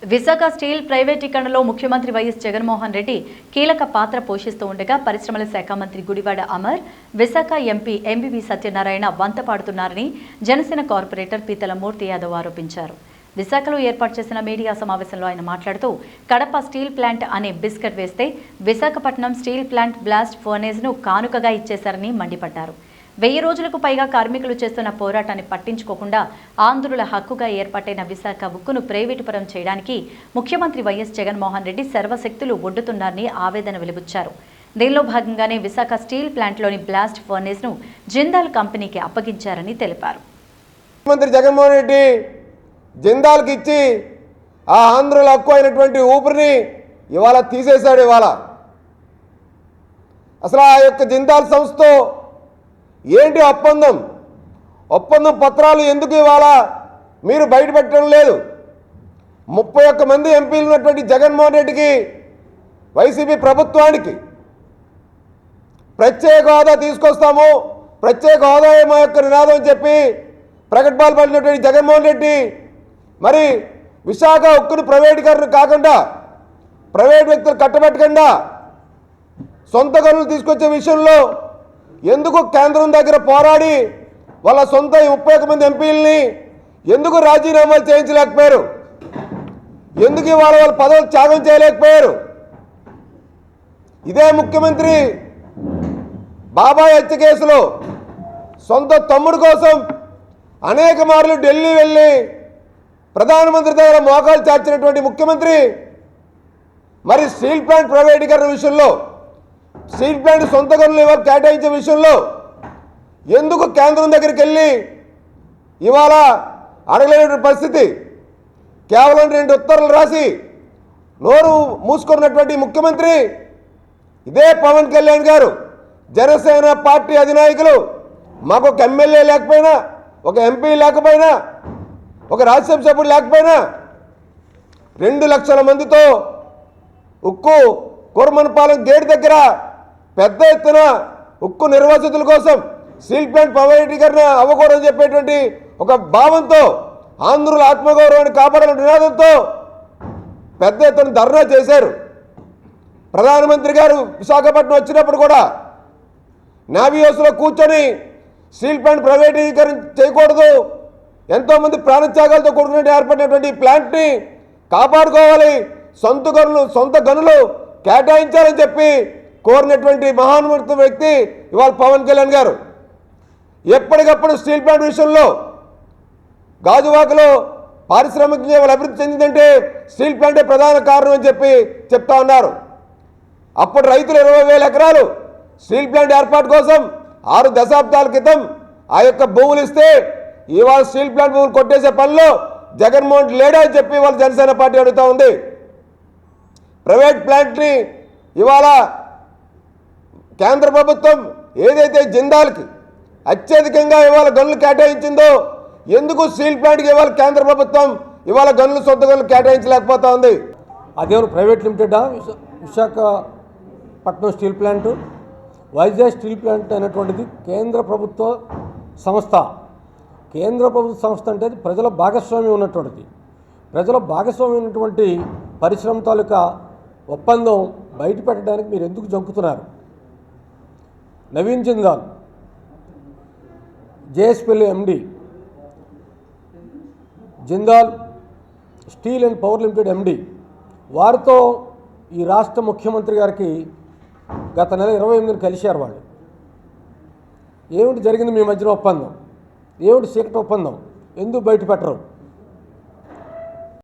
Visakha steel ప్రైవేటీకరణలో ముఖ్యమంత్రి YS Jaganmohan Reddy కీలక పాత్ర పోషిస్తూ ఉండగా పరిశ్రమల శాఖ మంత్రి గుడివాడ అమర్, విశాఖ ఎంపీ ఎంబీవీ సత్యనారాయణ వంతపాడుతున్నారని జనసేన కార్పొరేటర్ పీతల మూర్తి యాదవ్ ఆరోపించారు. విశాఖలో ఏర్పాటు చేసిన మీడియా సమావేశంలో ఆయన మాట్లాడుతూ కడప స్టీల్ ప్లాంట్ అనే బిస్కెట్ వేస్తే విశాఖపట్నం స్టీల్ ప్లాంట్ బ్లాస్ట్ ఫర్నేజ్ను కానుకగా ఇచ్చేశారని మండిపడ్డారు. 1000 రోజులకు పైగా కార్మికులు చేస్తున్న పోరాటాన్ని పట్టించుకోకుండా ఆంధ్రుల హక్కుగా ఏర్పాటైన విశాఖ ఉక్కును ప్రైవేటు పరం చేయడానికి ముఖ్యమంత్రి వైఎస్ జగన్మోహన్ రెడ్డి సర్వశక్తులు ఒడ్డుతున్నారని ఆవేదన వెలిబుచ్చారు. దీనిలో భాగంగానే విశాఖ స్టీల్ ప్లాంట్లోని బ్లాస్ట్ ఫర్నేజ్ను జిందాల్ కంపెనీకి అప్పగించారని తెలిపారు. ముఖ్యమంత్రి జగన్మోహన్ రెడ్డి జిందాల్కి ఇచ్చి ఆ ఆంధ్రుల హక్కు అయినటువంటి ఊపిరిని ఇవాళ తీసేశాడు. ఇవాళ అసలు ఆ యొక్క జిందాల్ సంస్థతో ఏంటి ఒప్పందం పత్రాలు ఎందుకు ఇవాళ మీరు బయటపెట్టడం లేదు? 31 మంది ఎంపీలు ఉన్నటువంటి జగన్మోహన్ రెడ్డికి, వైసీపీ ప్రభుత్వానికి ప్రత్యేక హోదా తీసుకొస్తాము, ప్రత్యేక హోదా మా యొక్క నినాదం అని చెప్పి ప్రకటనలు పడినటువంటి జగన్మోహన్ రెడ్డి మరి విశాఖ ఉక్కును ప్రైవేటీకరణ కాకుండా, ప్రైవేట్ వ్యక్తులు కట్టబెట్టకుండా సొంత గనులు తీసుకొచ్చే విషయంలో ఎందుకు కేంద్రం దగ్గర పోరాడి వాళ్ళ సొంత 31 మంది ఎంపీలని ఎందుకు రాజీనామాలు చేయించలేకపోయారు? ఎందుకు వాళ్ళ పదవులు త్యాగం చేయలేకపోయారు? ఇదే ముఖ్యమంత్రి బాబాయ్ హత్య కేసులో సొంత తమ్ముడు కోసం అనేక మార్లు ఢిల్లీ వెళ్ళి ప్రధానమంత్రి దగ్గర మోకాలు చాచినటువంటి ముఖ్యమంత్రి మరి స్టీల్ ప్లాంట్ ప్రైవేటీకరణ విషయంలో, స్టీల్ ప్లాంట్ సొంత గనులు ఇవాళ కేటాయించే విషయంలో ఎందుకు కేంద్రం దగ్గరికి వెళ్ళి ఇవాళ అడగలేనటువంటి పరిస్థితి? కేవలం 2 ఉత్తర్వులు రాసి నోరు మూసుకున్నటువంటి ముఖ్యమంత్రి ఇదే పవన్ కళ్యాణ్ గారు, జనసేన పార్టీ అధినాయకులు మాకు ఒక ఎమ్మెల్యే లేకపోయినా, ఒక ఎంపీ లేకపోయినా, ఒక రాజ్యసభ సభ్యుడు లేకపోయినా 2 లక్షల మందితో ఉక్కు కుర్మన్పాలెం గేట్ దగ్గర పెద్ద ఎత్తున ఉక్కు నిర్వాసితుల కోసం స్టీల్ ప్లాంట్ ప్రైవేటీకరణ అవ్వకూడదని చెప్పేటువంటి ఒక భావంతో, ఆంధ్రుల ఆత్మగౌరవాన్ని కాపాడాలనే నినాదంతో పెద్ద ఎత్తున ధర్నా చేశారు. ప్రధానమంత్రి గారు విశాఖపట్నం వచ్చినప్పుడు కూడా నేవీ హౌస్లో కూర్చొని స్టీల్ ప్లాంట్ ప్రైవేటీకరణ చేయకూడదు, ఎంతోమంది ప్రాణత్యాగాలతో కూడుకుని ఏర్పడినటువంటి ప్లాంట్ని కాపాడుకోవాలి, సొంత గనులు కేటాయించాలని చెప్పి కోరినటువంటి మహానుభావ వ్యక్తి ఇవాళ పవన్ కళ్యాణ్ గారు. ఎప్పటికప్పుడు స్టీల్ ప్లాంట్ విషయంలో గాజువాకలో పారిశ్రామికంగా ఇవాళ అభివృద్ధి చెందిందంటే స్టీల్ ప్లాంటే ప్రధాన కారణం అని చెప్పి చెప్తా ఉన్నారు. అప్పుడు రైతులు 20,000 ఎకరాలు స్టీల్ ప్లాంట్ ఏర్పాటు కోసం 6 దశాబ్దాల క్రితం ఆ యొక్క భూములు ఇస్తే ఇవాళ స్టీల్ ప్లాంట్ భూములు కొట్టేసే పనిలో జగన్మోహన్ లేడా అని చెప్పి ఇవాళ జనసేన పార్టీ అడుగుతూ ఉంది. ప్రైవేట్ ప్లాంట్ని ఇవాళ కేంద్ర ప్రభుత్వం ఏదైతే జిందాల్కి అత్యధికంగా ఇవాళ గనులు కేటాయించిందో ఎందుకు స్టీల్ ప్లాంట్కి ఇవాళ కేంద్ర ప్రభుత్వం ఇవాళ సొంత గనులు కేటాయించలేకపోతా ఉంది? అదేమో ప్రైవేట్ లిమిటెడా? Visakhapatnam steel plant, Vizag steel plant అనేటువంటిది కేంద్ర ప్రభుత్వ సంస్థ. కేంద్ర ప్రభుత్వ సంస్థ అంటే అది ప్రజల భాగస్వామ్యం ఉన్నటువంటిది. ప్రజల భాగస్వామ్యం ఉన్నటువంటి పరిశ్రమ తాలూకా ఒప్పందం బయట పెట్టడానికి మీరు ఎందుకు జంకుతున్నారు? Naveen Jindal, JSPL MD, Jindal steel and power limited MD, వారితో ఈ రాష్ట్ర ముఖ్యమంత్రి గారికి గత నెల 28న కలిశారు. వాళ్ళు ఏమిటి జరిగింది మీ మధ్యన ఒప్పందం? ఏమిటి సీక్రెట్ ఒప్పందం? ఎందుకు బయట పెట్టరు?